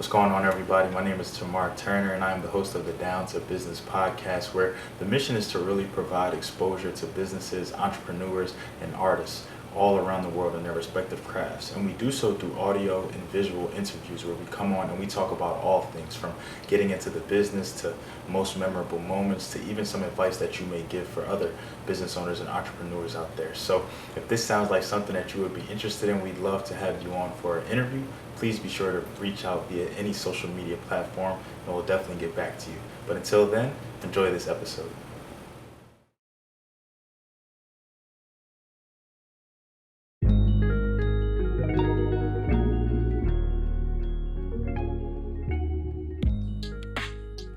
What's going on, everybody? My name is Tamar Turner, and I'm the host of the Down to Business podcast, where the mission is to really provide exposure to businesses, entrepreneurs, and artists all around the world in their respective crafts. And we do so through audio and visual interviews where we come on and we talk about all things from getting into the business to most memorable moments to even some advice that you may give for other business owners and entrepreneurs out there. So if this sounds like something that you would be interested in, we'd love to have you on for an interview. Please be sure to reach out via any social media platform and we'll definitely get back to you. But until then, enjoy this episode.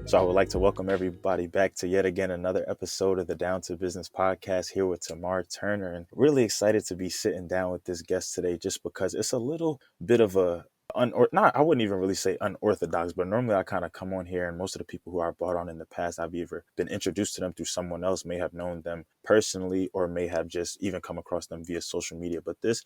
So I would like to welcome everybody back to yet again another episode of the Down to Business podcast here with Tamar Turner, and really excited to be sitting down with this guest today just because it's a little bit of a not I wouldn't even really say unorthodox, but normally I kind of come on here and most of the people who I brought on in the past, I've either been introduced to them through someone else, may have known them personally, or may have just even come across them via social media. But this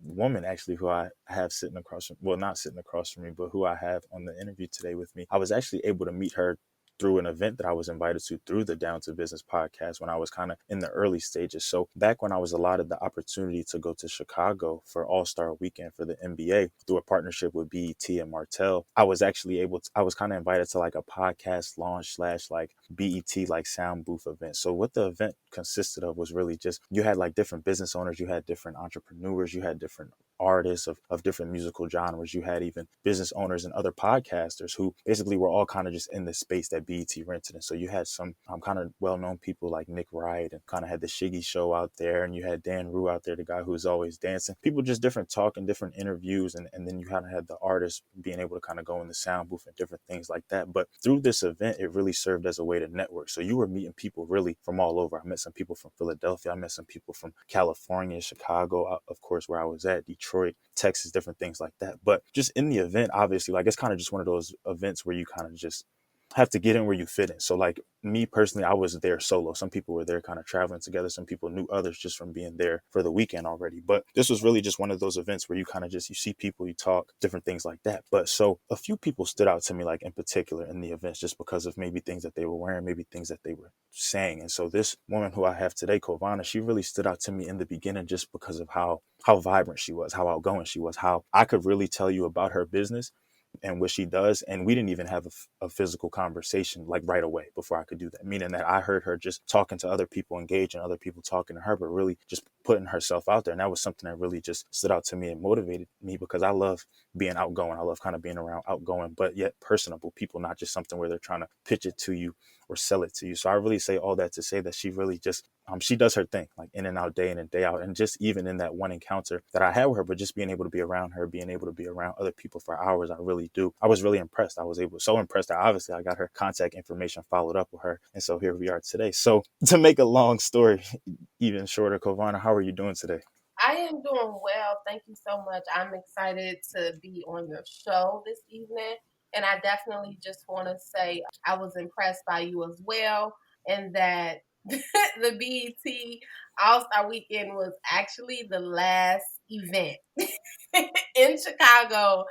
woman actually who I have sitting across from, well, not sitting across from me, but who I have on the interview today with me, I was actually able to meet her through an event that I was invited to through the Down to Business podcast when I was kind of in the early stages. So back when I was allotted the opportunity to go to Chicago for All-Star Weekend for the NBA through a partnership with BET and Martell, I was actually I was kind of invited to like a podcast launch slash like BET like sound booth event. So what the event consisted of was really just, you had like different business owners, you had different entrepreneurs, you had different artists of different musical genres. You had even business owners and other podcasters who basically were all kind of just in the space that BET rented. And so you had some kind of well-known people like Nick Wright, and kind of had the Shiggy Show out there. And you had Dan Rue out there, the guy who's always dancing. People just different talking, different interviews. And then you kind of had the artists being able to kind of go in the sound booth and different things like that. But through this event, it really served as a way to network. So you were meeting people really from all over. I met some people from Philadelphia. I met some people from California, Chicago, of course, where I was at, Detroit, Texas, different things like that. But just in the event, obviously, like it's kind of just one of those events where you kind of just have to get in where you fit in. So like me personally, I was there solo. Some people were there kind of traveling together. Some people knew others just from being there for the weekend already. But this was really just one of those events where you kind of just, you see people, you talk, different things like that. But so a few people stood out to me, like in particular in the events, just because of maybe things that they were wearing, maybe things that they were saying. And so this woman who I have today, Covania, she really stood out to me in the beginning just because of how vibrant she was, how outgoing she was, how I could really tell you about her business and what she does. And we didn't even have a physical conversation like right away before I could do that. Meaning that I heard her just talking to other people, engaging other people, talking to her, but really just putting herself out there. And that was something that really just stood out to me and motivated me, because I love being outgoing. I love kind of being around outgoing, but yet personable people, not just something where they're trying to pitch it to you or sell it to you. So I really say all that to say that she really just, she does her thing, like in and out, day in and day out. And just even in that one encounter that I had with her, but just being able to be around her, being able to be around other people for hours, I was really impressed. So impressed that obviously I got her contact information, followed up with her. And so here we are today. So to make a long story even shorter, Covana, how are you doing today? I am doing well. Thank you so much. I'm excited to be on your show this evening. And I definitely just want to say I was impressed by you as well. And that the BET All Star Weekend was actually the last event in Chicago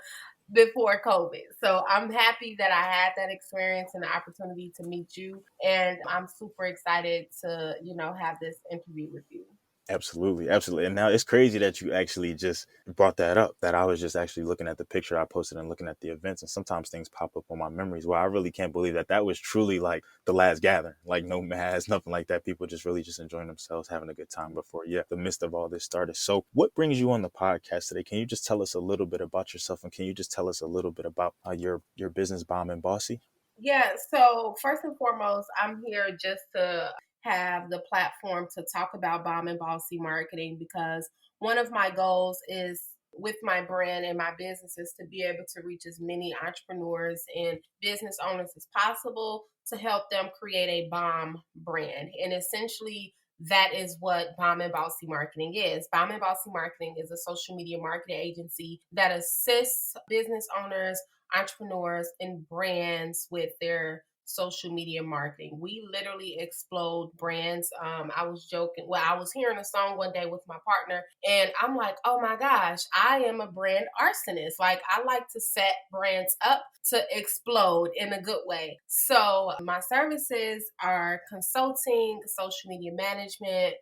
before COVID. So I'm happy that I had that experience and the opportunity to meet you. And I'm super excited to, have this interview with you. Absolutely, absolutely. And now it's crazy that you actually just brought that up, that I was just actually looking at the picture I posted and looking at the events. And sometimes things pop up on my memories. Well, I really can't believe that that was truly like the last gathering, like no mask, nothing like that. People just really just enjoying themselves, having a good time before, yeah, the midst of all this started. So what brings you on the podcast today? Can you just tell us a little bit about yourself? And can you just tell us a little bit about your business, Bomb and Bossy? Yeah, so first and foremost, I'm here just to have the platform to talk about Bomb and Bossy marketing, because one of my goals is with my brand and my business is to be able to reach as many entrepreneurs and business owners as possible to help them create a bomb brand. And essentially, that is what Bomb and Bossy Marketing is. Bomb and Bossy Marketing is a social media marketing agency that assists business owners, entrepreneurs, and brands with their social media marketing. We literally explode brands. I was joking. Well, I was hearing a song one day with my partner, and I'm like, oh my gosh, I am a brand arsonist. Like, I like to set brands up to explode in a good way. So, my services are consulting, social media management,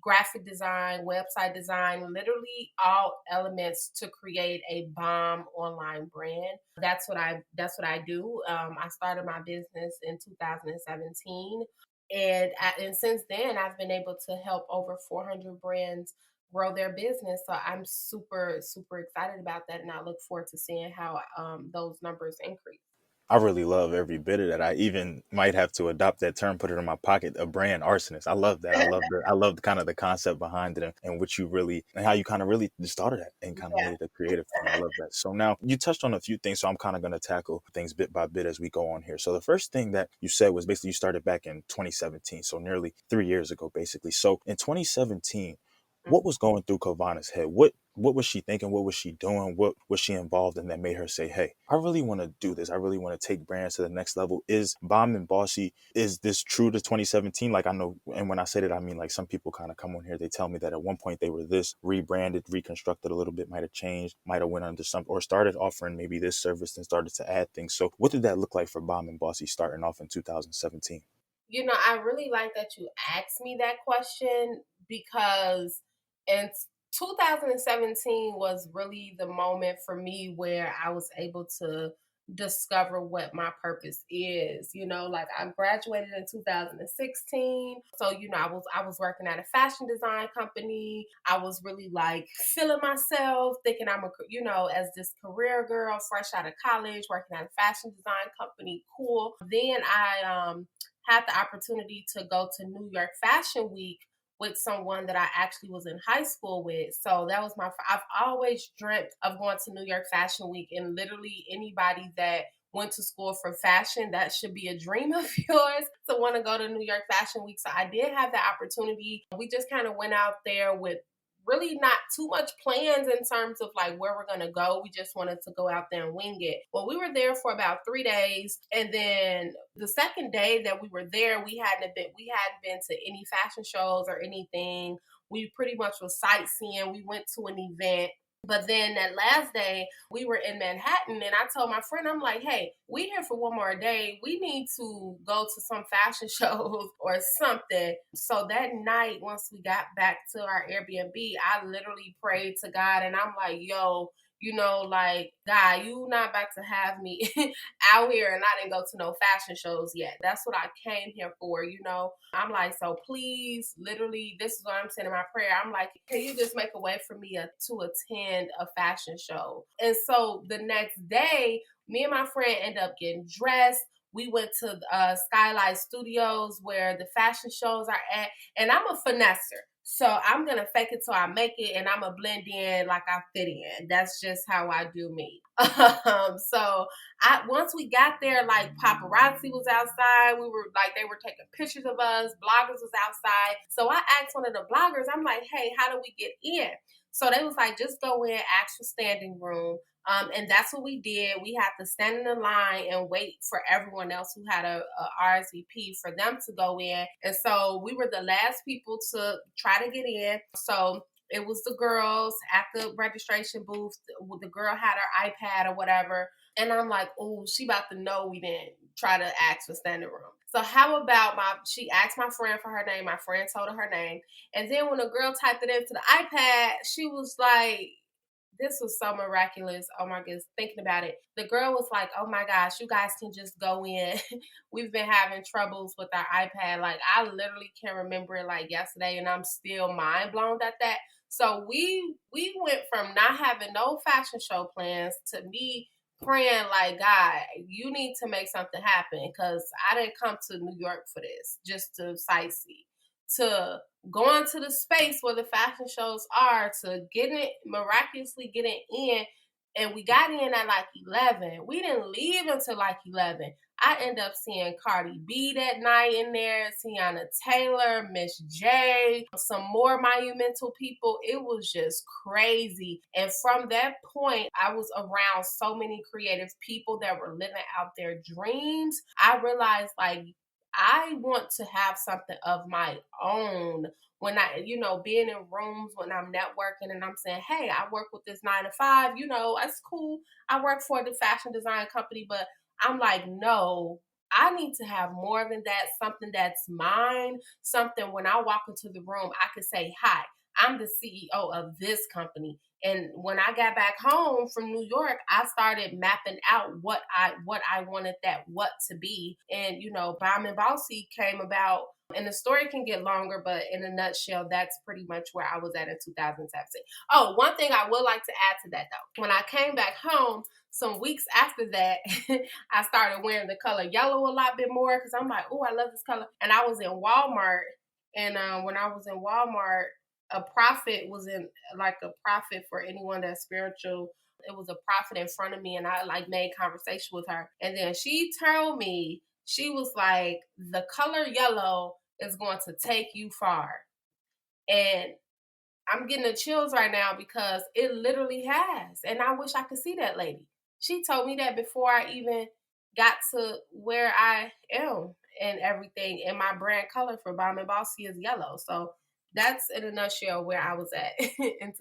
graphic design, website design, literally all elements to create a bomb online brand. That's what I do. I started my business in 2017, and since then I've been able to help over 400 brands grow their business. So I'm super excited about that, and I look forward to seeing how those numbers increase. I really love every bit of that. I even might have to adopt that term, put it in my pocket, a brand arsonist. I love that. I love the kind of the concept behind it, and what you really, and how you kind of really just started that and kind of Yeah. made it a creative thing. I love that. So now you touched on a few things, so I'm kind of going to tackle things bit by bit as we go on here. So the first thing that you said was basically you started back in 2017, so nearly 3 years ago, basically. So in 2017, what was going through Covana's head? What was she thinking? What was she doing? What was she involved in that made her say, "Hey, I really want to do this. I really want to take brands to the next level"? Is Bomb and Bossy, is this true to 2017? Like, I know, and when I say that, I mean, like, some people kind of come on here, they tell me that at one point they were this, rebranded, reconstructed a little bit, might have changed, might have went under some, or started offering maybe this service and started to add things. So what did that look like for Bomb and Bossy starting off in 2017? I really like that you asked me that question because in 2017 was really the moment for me where I was able to discover what my purpose is. Like, I graduated in 2016. So, I was working at a fashion design company. I was really like feeling myself, thinking I'm as this career girl fresh out of college, working at a fashion design company, cool. Then I had the opportunity to go to New York Fashion Week with someone that I actually was in high school with. So that was I've always dreamt of going to New York Fashion Week, and literally anybody that went to school for fashion, that should be a dream of yours to want to go to New York Fashion Week. So I did have the opportunity. We just kind of went out there with really not too much plans in terms of like where we're going to go. We just wanted to go out there and wing it. Well, we were there for about 3 days, and then the second day that we were there, we hadn't been to any fashion shows or anything. We pretty much was sightseeing. We went to an event. But then that last day, we were in Manhattan, and I told my friend, I'm like, hey, we here for one more day. We need to go to some fashion shows or something. So that night, once we got back to our Airbnb, I literally prayed to God, and I'm like, yo, like, God, you not about to have me out here and I didn't go to no fashion shows yet. That's what I came here for. I'm like, so please, literally, this is what I'm saying in my prayer. I'm like, can you just make a way for me to attend a fashion show? And so the next day, me and my friend end up getting dressed. We went to Skylight Studios where the fashion shows are at. And I'm a finesser. So I'm gonna fake it till I make it, and I'm gonna blend in like I fit in. That's just how I do me. So once we got there, like paparazzi was outside. We were like, they were taking pictures of us. Bloggers was outside. So I asked one of the bloggers, I'm like, hey, how do we get in? So they was like, just go in, ask for standing room. And that's what we did. We had to stand in the line and wait for everyone else who had a RSVP for them to go in. And so we were the last people to try to get in. So it was the girls at the registration booth. The girl had her iPad or whatever. And I'm like, oh, she about to know we didn't try to ask for standing room. So how about she asked my friend for her name. My friend told her her name. And then when the girl typed it into the iPad, she was like, this was so miraculous. Oh my goodness, thinking about it. The girl was like, oh my gosh, you guys can just go in. We've been having troubles with our iPad. Like, I literally can remember it like yesterday, and I'm still mind blown at that. So we went from not having no fashion show plans to me praying like, God, you need to make something happen, because I didn't come to New York for this, just to sightsee, to going to the space where the fashion shows are, to miraculously getting in. And we got in at like 11. We didn't leave until like 11. I end up seeing Cardi B that night in there, Tiana Taylor, Miss J, some more monumental people. It was just crazy. And from that point, I was around so many creative people that were living out their dreams. I realized, like, I want to have something of my own. When I, being in rooms when I'm networking and I'm saying, hey, I work with this 9 to 5, that's cool. I work for the fashion design company, but I'm like, no, I need to have more than that, something that's mine, something when I walk into the room, I could say, hi, I'm the CEO of this company. And when I got back home from New York, I started mapping out what I wanted that what to be. And Bomb and Bossy came about, and the story can get longer, but in a nutshell, that's pretty much where I was at in 2017. Oh, one thing I would like to add to that though. When I came back home, some weeks after that, I started wearing the color yellow a lot bit more because I'm like, oh, I love this color. And I was in Walmart, and when I was in Walmart, a prophet was in, like, a prophet for anyone that's spiritual. It was a prophet in front of me, and I like made conversation with her. And then she told me, she was like, the color yellow is going to take you far. And I'm getting the chills right now because it literally has. And I wish I could see that lady. She told me that before I even got to where I am and everything. And my brand color for Bomb and Bossy is yellow. So that's in a nutshell where I was at in 2017.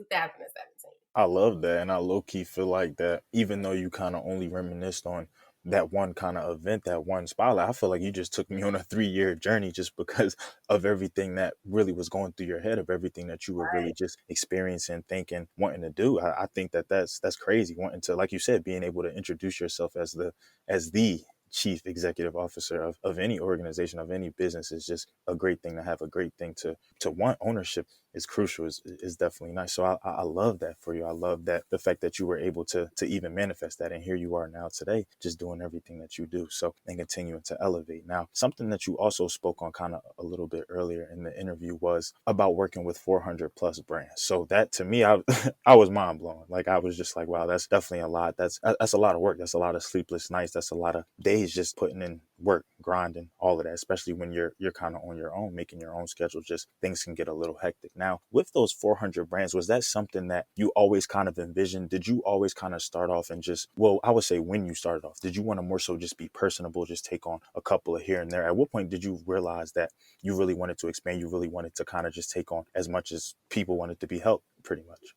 I love that. And I low key feel like that, even though you kind of only reminisced on that one kind of event, that one spotlight, I feel like you just took me on a 3 year journey just because of everything that really was going through your head, of everything that you were really just experiencing, thinking, wanting to do. I think that that's crazy. Wanting to, like you said, being able to introduce yourself as the chief executive officer of any organization, of any business, is just a great thing to have, a great thing to want. Ownership is crucial, is definitely nice. So I love that for you. I love that, the fact that you were able to even manifest that, and here you are now today, just doing everything that you do. So, and continuing to elevate. Now, something that you also spoke on kind of a little bit earlier in the interview was about working with 400 plus brands. So that, to me, I I was mind blown. Like, I was just like, wow, that's definitely a lot. That's a lot of work. That's a lot of sleepless nights. That's a lot of days just putting in work, grinding, all of that, especially when you're kind of on your own, making your own schedule. Just things can get a little hectic. Now, with those 400 brands, was that something that you always kind of envisioned? Did you always kind of start off and just, well, I would say, when you started off, did you want to more so just be personable, just take on a couple of here and there? At what point did you realize that you really wanted to expand? You really wanted to kind of just take on as much as people wanted to be helped, pretty much?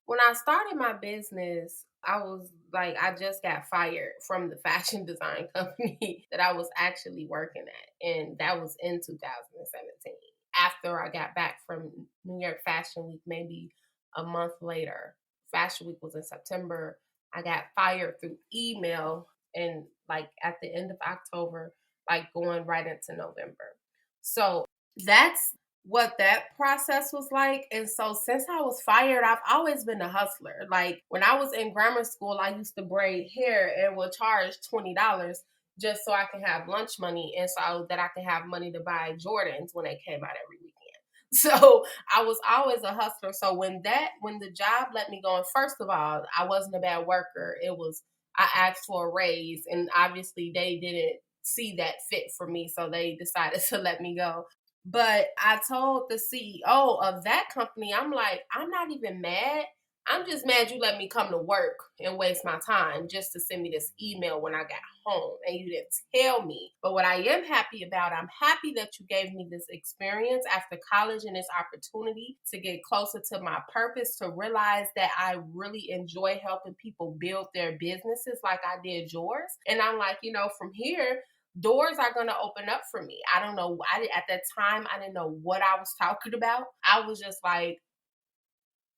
When I started my business, I was like, I just got fired from the fashion design company that I was actually working at. And that was in 2017. After I got back from New York Fashion Week, maybe a month later, Fashion Week was in September. I got fired through email, and like at the end of October, like going right into November. So that's what that process was like. And so since I was fired, I've always been a hustler. Like when I was in grammar school, I used to braid hair and would charge $20 just so I can have lunch money, and so that I can have money to buy Jordans when they came out every weekend. So I was always a hustler. So when the job let me go, and first of all, I wasn't a bad worker. It was, I asked for a raise, and obviously they didn't see that fit for me, so they decided to let me go. But I told the CEO of that company, I'm like, I'm not even mad. I'm just mad you let me come to work and waste my time just to send me this email when I got home and you didn't tell me. But what I am happy about, I'm happy that you gave me this experience after college and this opportunity to get closer to my purpose, to realize that I really enjoy helping people build their businesses like I did yours. And I'm like, from here, doors are going to open up for me. I don't know. At that time, I didn't know what I was talking about. I was just like,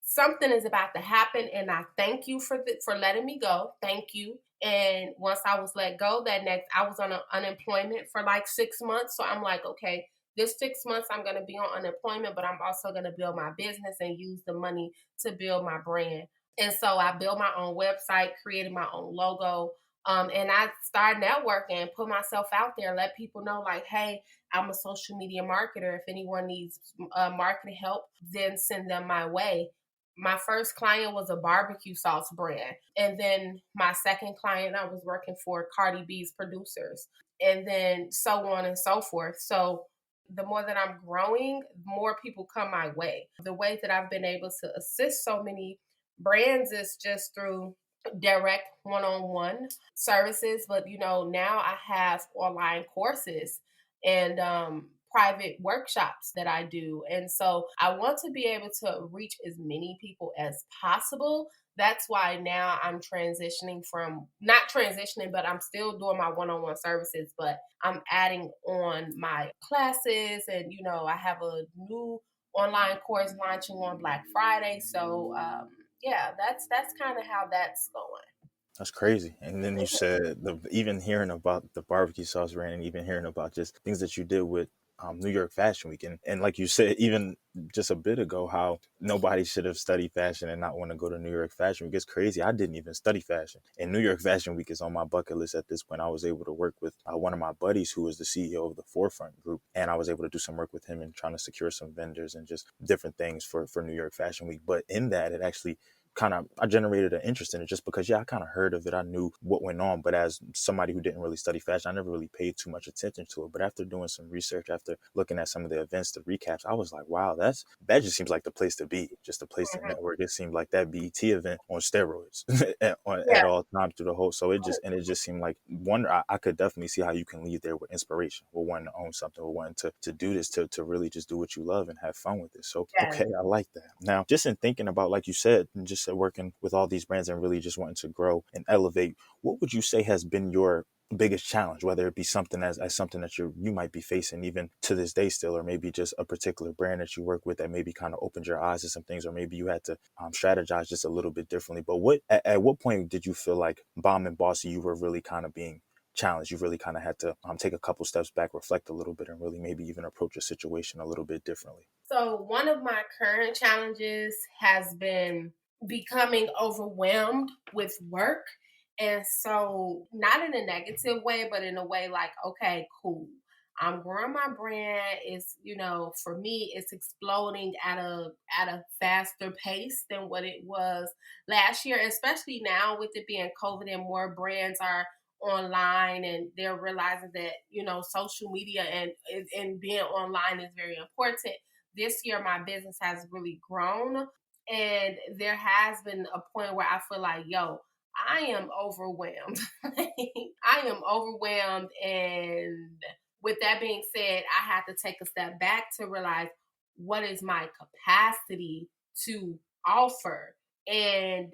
something is about to happen, and I thank you for letting me go. Thank you. And once I was let go, I was on unemployment for like 6 months. So I'm like, okay, this 6 months I'm going to be on unemployment, but I'm also going to build my business and use the money to build my brand. And so I built my own website, created my own logo. And I started networking, put myself out there, let people know, like, hey, I'm a social media marketer. If anyone needs marketing help, then send them my way. my first client was a barbecue sauce brand. And then my second client, I was working for Cardi B's producers. And then so on and so forth. So the more that I'm growing, more people come my way. The way that I've been able to assist so many brands is just through direct one-on-one services. But now I have online courses and private workshops that I do. And so I want to be able to reach as many people as possible. That's why now I'm transitioning from not transitioning, but I'm still doing my one on one services, but I'm adding on my classes. And, I have a new online course launching on Black Friday. So, yeah, that's kind of how that's going. That's crazy. And then you said even hearing about the barbecue sauce brand and even hearing about just things that you did with New York Fashion Week. And like you said, even just a bit ago, how nobody should have studied fashion and not want to go to New York Fashion Week. It's crazy. I didn't even study fashion. And New York Fashion Week is on my bucket list at this point. I was able to work with one of my buddies who was the CEO of the Forefront Group. And I was able to do some work with him and trying to secure some vendors and just different things for New York Fashion Week. But in that, it actually I generated an interest in it just because, yeah, I kind of heard of it. I knew what went on, but as somebody who didn't really study fashion, I never really paid too much attention to it. But after doing some research, after looking at some of the events, the recaps, I was like, wow, that just seems like the place to be, just the place to Mhm. network. It seemed like that BET event on steroids at Yeah, all times through the whole. So it just seemed like one, I could definitely see how you can leave there with inspiration, with wanting to own something, with wanting to do this, to really just do what you love and have fun with it. So, yeah. okay, I like that. Now, just in thinking about, like you said, just working with all these brands and really just wanting to grow and elevate, what would you say has been your biggest challenge, whether it be something as something that you might be facing even to this day still, or maybe just a particular brand that you work with that maybe kind of opened your eyes to some things, or maybe you had to strategize just a little bit differently. But at what point did you feel like Bomb and Bossy, you were really kind of being challenged? You really kind of had to take a couple steps back, reflect a little bit, and really maybe even approach a situation a little bit differently. So, one of my current challenges has been becoming overwhelmed with work. And so, not in a negative way, but in a way like, okay, cool. I'm growing my brand. It's, for me, it's exploding at a faster pace than what it was last year, especially now with it being COVID and more brands are online and they're realizing that, social media and being online is very important. This year my business has really grown, and there has been a point where I feel like, yo, I am overwhelmed. I am overwhelmed. And with that being said, I have to take a step back to realize what is my capacity to offer. And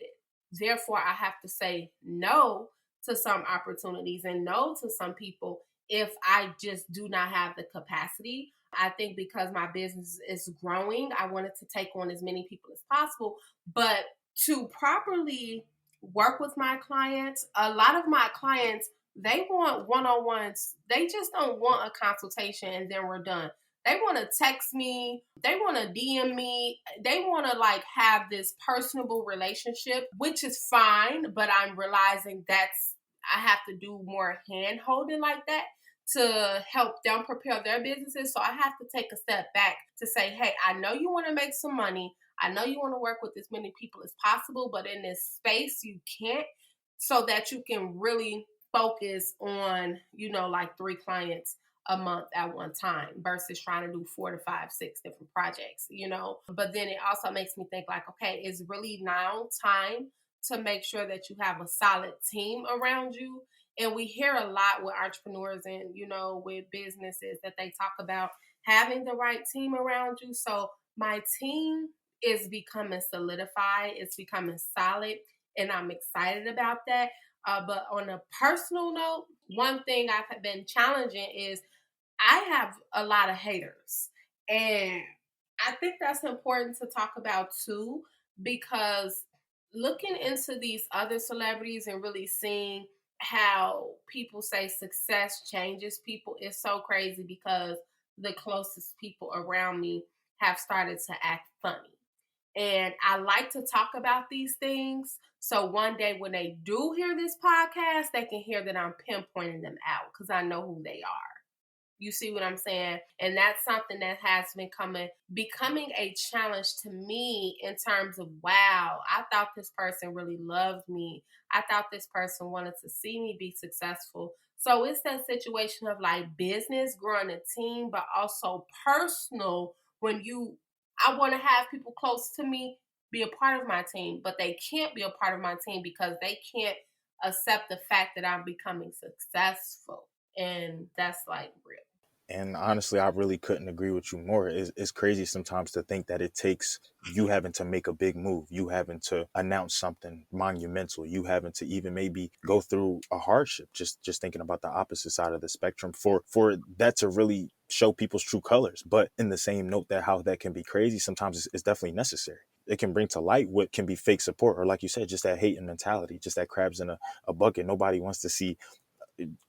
therefore, I have to say no to some opportunities and no to some people if I just do not have the capacity. I think because my business is growing, I wanted to take on as many people as possible. But to properly work with my clients, a lot of my clients, they want one on ones. They just don't want a consultation and then we're done. They want to text me, they want to DM me, they want to like have this personable relationship, which is fine. But I'm realizing I have to do more hand holding like that to help them prepare their businesses. So I have to take a step back to say, hey, I know you want to make some money. I know you want to work with as many people as possible, but in this space, you can't, so that you can really focus on, like 3 clients a month at one time versus trying to do 4 to 5, 6 different projects. But then it also makes me think like, okay, it's really now time to make sure that you have a solid team around you. And we hear a lot with entrepreneurs and, with businesses that they talk about having the right team around you. So my team is becoming solidified, it's becoming solid, and I'm excited about that. But on a personal note, one thing I've been challenging is I have a lot of haters. And I think that's important to talk about too, because looking into these other celebrities and really seeing how people say success changes people is so crazy, because the closest people around me have started to act funny. And I like to talk about these things. So one day when they do hear this podcast, they can hear that I'm pinpointing them out because I know who they are. You see what I'm saying? And that's something that has been becoming a challenge to me in terms of, wow, I thought this person really loved me. I thought this person wanted to see me be successful. So it's that situation of like business, growing a team, but also personal when I want to have people close to me be a part of my team, but they can't be a part of my team because they can't accept the fact that I'm becoming successful. And that's like real. And honestly, I really couldn't agree with you more. It's crazy sometimes to think that it takes you having to make a big move, you having to announce something monumental, you having to even maybe go through a hardship. Just thinking about the opposite side of the spectrum for that to really show people's true colors. But in the same note, that how that can be crazy sometimes is definitely necessary. It can bring to light what can be fake support, or like you said, just that hating mentality, just that crabs in a bucket. Nobody wants to see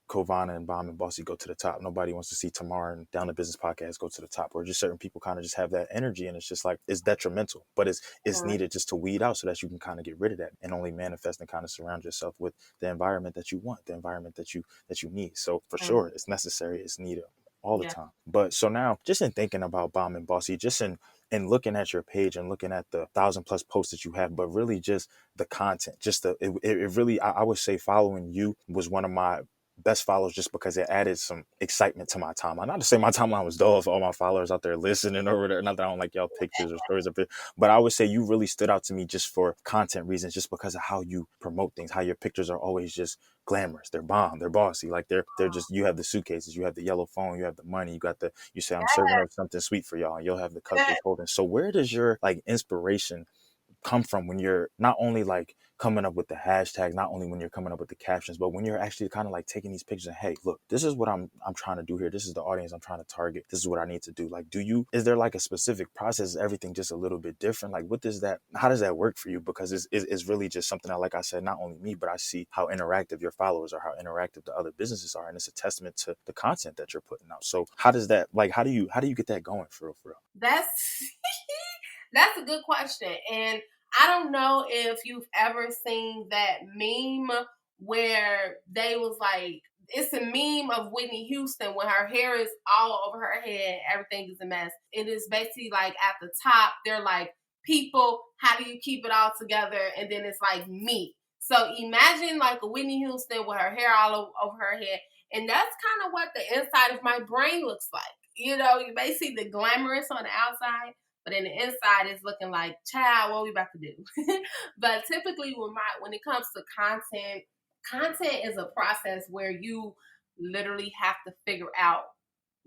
Covana and Bomb and Bossy go to the top. Nobody wants to see Tamar and Down the Business podcast go to the top. Or just certain people kind of just have that energy, and it's just like it's detrimental, but it's Correct. needed just to weed out so that you can kind of get rid of that and only manifest and kind of surround yourself with the environment that you want, the environment that you need. So for Mm, sure, it's necessary, it's needed all the yeah. time. But so now, just in thinking about Bomb and Bossy, just in and looking at your page and looking at the 1,000+ posts that you have, but really just the content, just it really, I would say following you was one of my best follows just because it added some excitement to my timeline. Not to say my timeline was dull for all my followers out there listening or whatever. Not that I don't like y'all pictures or stories up there, but I would say you really stood out to me just for content reasons, just because of how you promote things, how your pictures are always just glamorous. They're bomb, they're bossy. Like they're just, you have the suitcases, you have the yellow phone, you have the money, you say I'm serving up something sweet for y'all, and you'll have the Yeah. cupcake holding. So where does your like inspiration come from when you're not only like coming up with the hashtags, not only when you're coming up with the captions, but when you're actually kind of like taking these pictures and, hey, look, this is what I'm trying to do here. This is the audience I'm trying to target. This is what I need to do. Like, is there like a specific process? Is everything just a little bit different? Like, how does that work for you? Because it's really just something that, like I said, not only me, but I see how interactive your followers are, how interactive the other businesses are. And it's a testament to the content that you're putting out. So how does that, like, how do you get that going for real, for real? That's that's a good question. And I don't know if you've ever seen that meme where they was like, it's a meme of Whitney Houston when her hair is all over her head, everything is a mess. It is basically like at the top, they're like, people, how do you keep it all together? And then it's like me. So imagine like a Whitney Houston with her hair all over her head. And that's kind of what the inside of my brain looks like. You know, you may see the glamorous on the outside, but in the inside it's looking like, child, what we about to do? But typically when it comes to content is a process where you literally have to figure out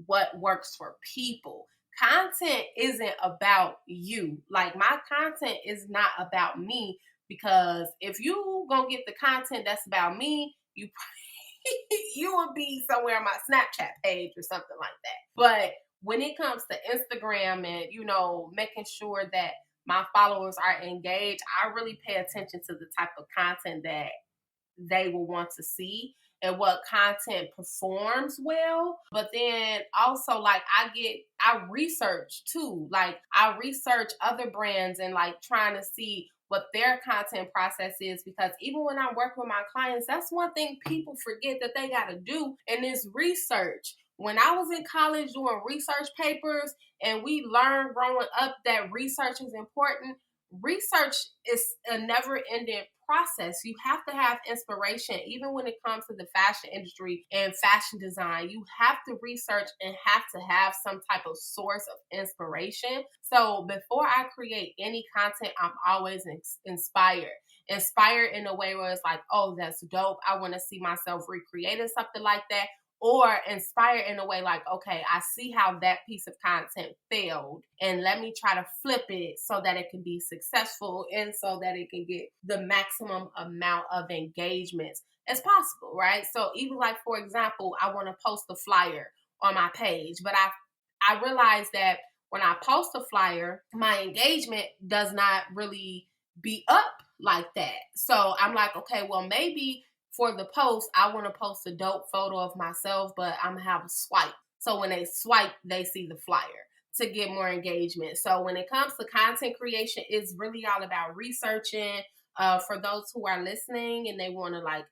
what works for people. Content isn't about you. Like my content is not about me, because if you gonna get the content that's about me, you will be somewhere on my Snapchat page or something like that. But when it comes to Instagram and, making sure that my followers are engaged, I really pay attention to the type of content that they will want to see and what content performs well. But then also, like, I research too. Like I research other brands and like trying to see what their content process is, because even when I work with my clients, that's one thing people forget that they got to do, and is research. When I was in college doing research papers and we learned growing up that research is important, research is a never ending process. You have to have inspiration, even when it comes to the fashion industry and fashion design. You have to research and have to have some type of source of inspiration. So before I create any content, I'm always inspired. Inspired in a way where it's like, oh, that's dope. I want to see myself recreating something like that, or inspire in a way like, okay, I see how that piece of content failed, and let me try to flip it so that it can be successful and so that it can get the maximum amount of engagements as possible, right? So even like, for example, I want to post a flyer on my page, but I realize that when I post a flyer, my engagement does not really be up like that. So I'm like, okay, well, maybe for the post, I want to post a dope photo of myself, but I'm gonna have a swipe. So when they swipe, they see the flyer to get more engagement. So when it comes to content creation, it's really all about researching. For those who are listening and they want to like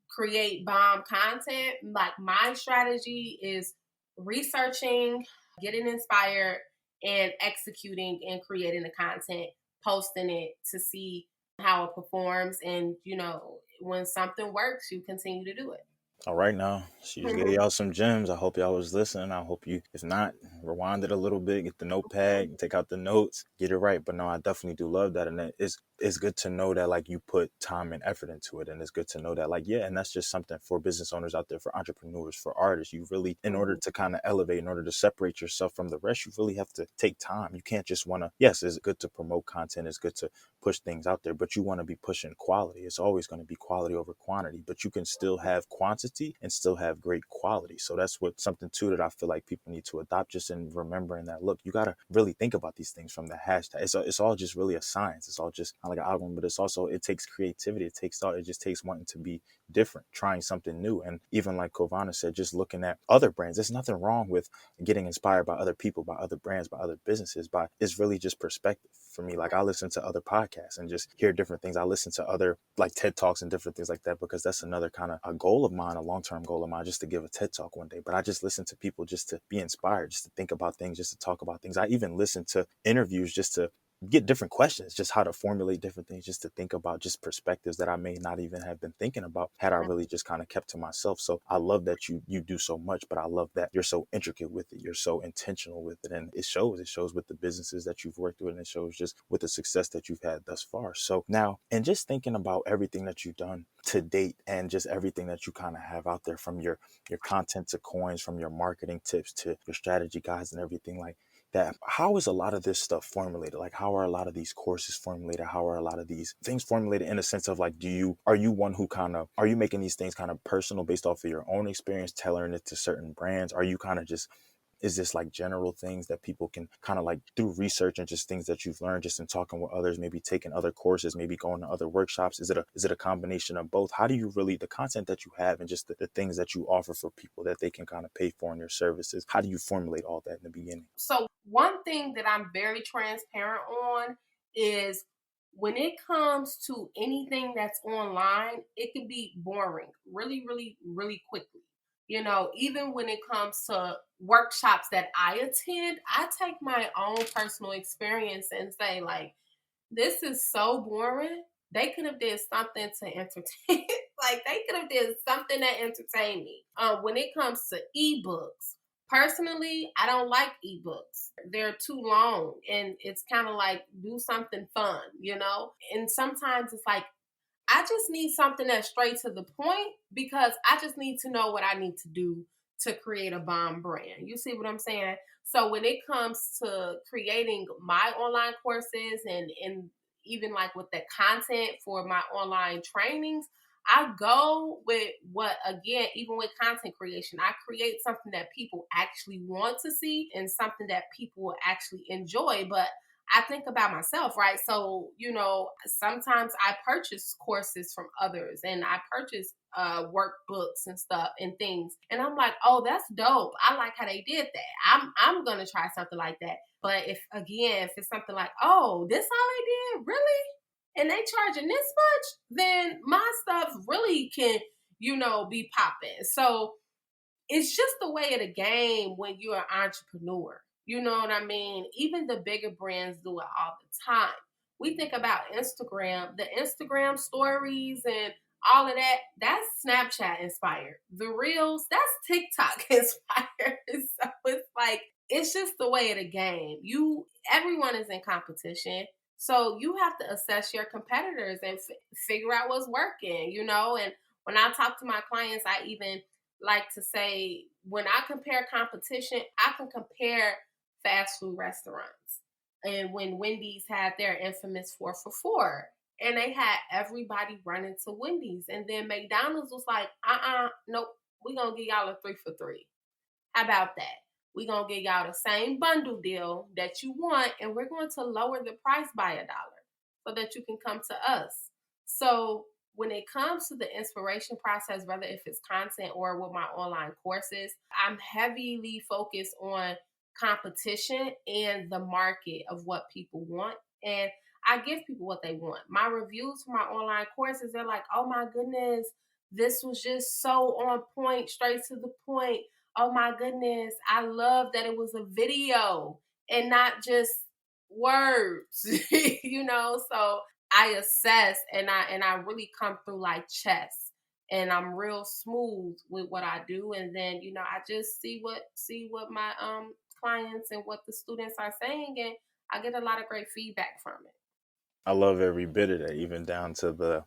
create bomb content, like my strategy is researching, getting inspired, and executing and creating the content, posting it to see how it performs. And, when something works, you continue to do it. All right, now she just gave y'all some gems. I hope y'all was listening. I hope you, if not, rewind it a little bit, get the notepad, take out the notes, get it right. But no, I definitely do love that, and it's good to know that like you put time and effort into it, and it's good to know that like yeah, and that's just something for business owners out there, for entrepreneurs, for artists. You really, in order to kind of elevate, in order to separate yourself from the rest, you really have to take time. You can't just want to. Yes, it's good to promote content. It's good to push things out there, but you want to be pushing quality. It's always going to be quality over quantity, but you can still have quantity and still have great quality. So that's what something too that I feel like people need to adopt, just in remembering that, look, you got to really think about these things from the hashtag. It's all just really a science. It's all just like an algorithm, but it's also, it takes creativity. It takes thought. It just takes wanting to be different, trying something new. And even like Covana said, just looking at other brands, there's nothing wrong with getting inspired by other people, by other brands, by other businesses. By it's really just perspective for me. Like I listen to other podcasts and just hear different things. I listen to other like TED Talks and different things like that, because that's another kind of a goal of mine, a long-term goal of mine, just to give a TED Talk one day. But I just listen to people just to be inspired, just to think about things, just to talk about things. I even listen to interviews just to get different questions, just how to formulate different things, just to think about just perspectives that I may not even have been thinking about had I really just kind of kept to myself. So I love that you do so much, but I love that you're so intricate with it. You're so intentional with it. And it shows with the businesses that you've worked with, and it shows just with the success that you've had thus far. So now, and just thinking about everything that you've done to date, and just everything that you kind of have out there, from your content to coins, from your marketing tips to your strategy guides and everything like that, how is a lot of this stuff formulated? Like, how are a lot of these courses formulated? How are a lot of these things formulated, in a sense of like, are you one who kind of, are you making these things kind of personal based off of your own experience, tailoring it to certain brands? Are you kind of just, is this like general things that people can kind of like through research and just things that you've learned just in talking with others, maybe taking other courses, maybe going to other workshops? Is it a combination of both? How do you really, the content that you have and just the things that you offer for people that they can kind of pay for in your services, how do you formulate all that in the beginning? So, one thing that I'm very transparent on is when it comes to anything that's online, it can be boring really, really, really quickly. Even when it comes to workshops that I attend, I take my own personal experience and say, like, this is so boring. They could have did something to entertain. Like they could have did something that entertained me. When it comes to ebooks, personally, I don't like ebooks. They're too long, and it's kind of like do something fun. And sometimes it's like I just need something that's straight to the point because I just need to know what I need to do to create a bomb brand. You see what I'm saying? So when it comes to creating my online courses and even like with the content for my online trainings, I go with what, again, even with content creation, I create something that people actually want to see and something that people will actually enjoy. But I think about myself, right? So, sometimes I purchase courses from others and I purchase workbooks and stuff and things. And I'm like, oh, that's dope. I like how they did that. I'm gonna try something like that. But if it's something like, oh, this all they did, really? And they charging this much, then my stuff really can, be popping. So it's just the way of the game when you're an entrepreneur. You know what I mean? Even the bigger brands do it all the time. We think about Instagram, the Instagram stories and all of that, that's Snapchat inspired. The reels, that's TikTok inspired. So it's like, it's just the way of the game. Everyone is in competition. So you have to assess your competitors and figure out what's working. And when I talk to my clients, I even like to say when I compare competition, I can compare fast food restaurants. And when Wendy's had their infamous 4 for $4, and they had everybody running to Wendy's, and then McDonald's was like, nope, we're gonna give y'all a 3 for $3. How about that? We're gonna give y'all the same bundle deal that you want, and we're going to lower the price by $1 so that you can come to us. So when it comes to the inspiration process, whether if it's content or with my online courses, I'm heavily focused on competition and the market of what people want. And I give people what they want. My reviews for my online courses, they're like, oh my goodness, this was just so on point, straight to the point. oh my goodness, I love that it was a video and not just words, So I assess and I really come through like chess, and I'm real smooth with what I do, and then I just see what my clients and what the students are saying, and I get a lot of great feedback from it. I love every bit of that, even down to the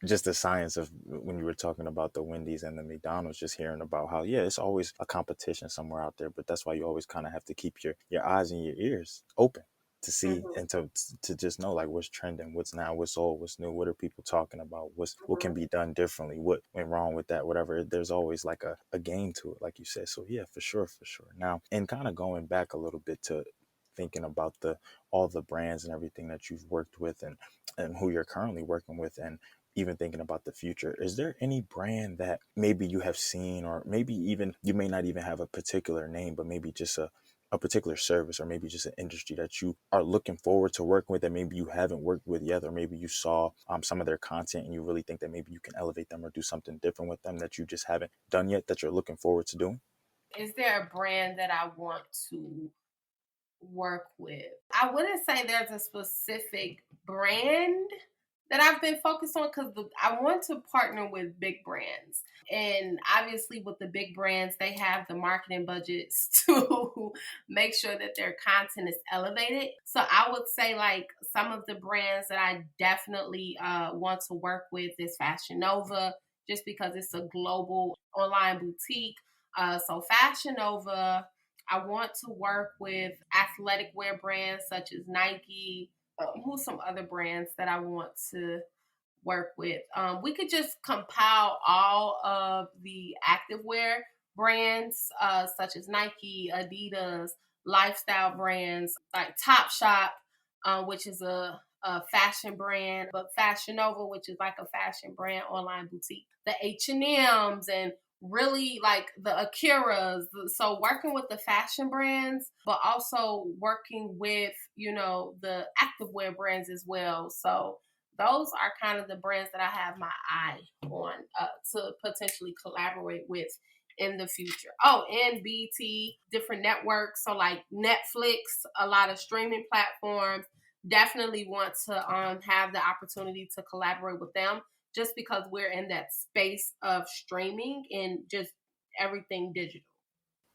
just the science of when you were talking about the Wendy's and the McDonald's, just hearing about how, yeah, it's always a competition somewhere out there, but that's why you always kind of have to keep your eyes and your ears open to see Mhm, and to just know like what's trending, what's now, what's old, what's new, what are people talking about, what can mhm. be done differently, what went wrong with that, whatever. There's always like a game to it, like you said. So yeah, for sure, for sure. Now, and kind of going back a little bit to thinking about the all the brands and everything that you've worked with and who you're currently working with, and even thinking about the future, is there any brand that maybe you have seen, or maybe even you may not even have a particular name, but maybe just a particular service, or maybe just an industry that you are looking forward to working with that maybe you haven't worked with yet, or maybe you saw some of their content and you really think that maybe you can elevate them or do something different with them that you just haven't done yet that you're looking forward to doing? Is there a brand that I want to work with? I wouldn't say there's a specific brand that I've been focused on, because I want to partner with big brands. And obviously, with the big brands, they have the marketing budgets to make sure that their content is elevated. So I would say, like, some of the brands that I definitely want to work with is Fashion Nova, just because it's a global online boutique. So Fashion Nova, I want to work with athletic wear brands such as Nike. Who's some other brands that I want to work with? We could just compile all of the activewear brands, such as Nike, Adidas, lifestyle brands like Topshop, which is a fashion brand, but Fashion Nova, which is like a fashion brand online boutique, the H&Ms, and really like the Akiras. So working with the fashion brands, but also working with the activewear brands as well. So those are kind of the brands that I have my eye on, to potentially collaborate with in the future. Oh, and BT, different networks. So like Netflix, a lot of streaming platforms. Definitely want to have the opportunity to collaborate with them, just because we're in that space of streaming and just everything digital.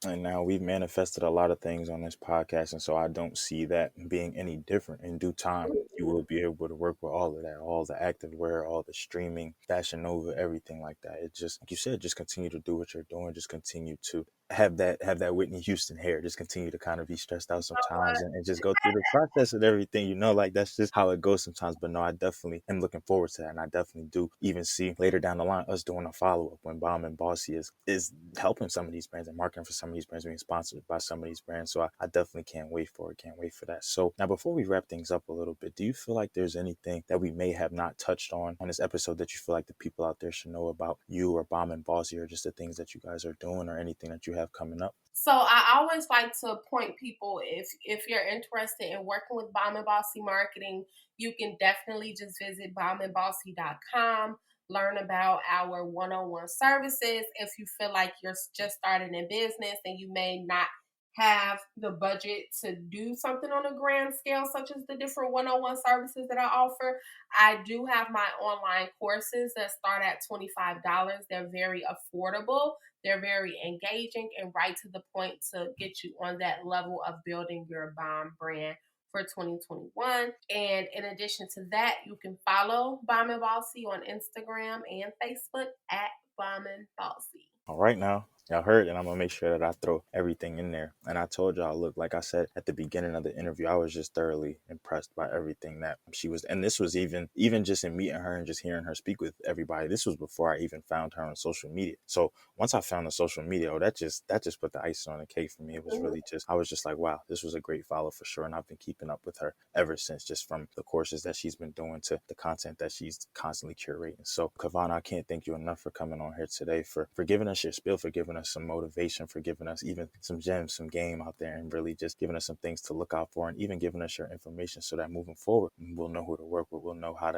And now we've manifested a lot of things on this podcast, and so I don't see that being any different. In due time, you will be able to work with all of that, all the activewear, all the streaming, Fashion Nova, everything like that. It just, like you said, just continue to do what you're doing. Just continue to have that Whitney Houston hair. Just continue to kind of be stressed out sometimes, and just go through the process and everything. Like that's just how it goes sometimes. But no, I definitely am looking forward to that, and I definitely do even see later down the line us doing a follow up when Bomb and Bossy is helping some of these brands and marketing for some of these brands, being sponsored by some of these brands. So I definitely can't wait for it. Can't wait for that. So now, before we wrap things up a little bit, do you feel like there's anything that we may have not touched on this episode that you feel like the people out there should know about you or Bomb and Bossy, or just the things that you guys are doing, or anything that you have coming up? So I always like to point people, if you're interested in working with Bomb and Bossy Marketing, you can definitely just visit bombandbossy.com, learn about our one-on-one services. If you feel like you're just starting in business and you may not have the budget to do something on a grand scale, such as the different one-on-one services that I offer, I do have my online courses that start at $25. They're very affordable, they're very engaging, and right to the point to get you on that level of building your bomb brand for 2021. And in addition to that, you can follow Bomb and Bossy on Instagram and Facebook at Bomb and Bossy. All right, now y'all heard, and I'm gonna make sure that I throw everything in there. And I told y'all, look, like I said at the beginning of the interview, I was just thoroughly impressed by everything that she was. And this was even just in meeting her and just hearing her speak with everybody. This was before I even found her on social media. So once I found the social media, that just put the icing on the cake for me. It was really just, I was just like, wow, this was a great follow for sure. And I've been keeping up with her ever since, just from the courses that she's been doing to the content that she's constantly curating. So Covana, I can't thank you enough for coming on here today, for giving us your spiel, for giving giving us some motivation, for giving us even some gems, some game out there, and really just giving us some things to look out for, and even giving us your information so that moving forward, we'll know who to work with. We'll know how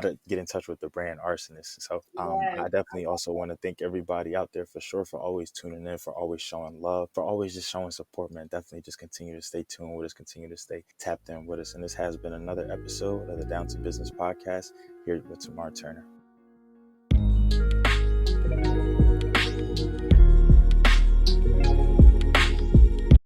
to get in touch with the Brand Arsonist. So I Yes. definitely also want to thank everybody out there for sure, for always tuning in, for always showing love, for always just showing support, man. Definitely just continue to stay tuned with us, continue to stay tapped in with us. And this has been another episode of the Down to Business podcast here with Tamar Turner.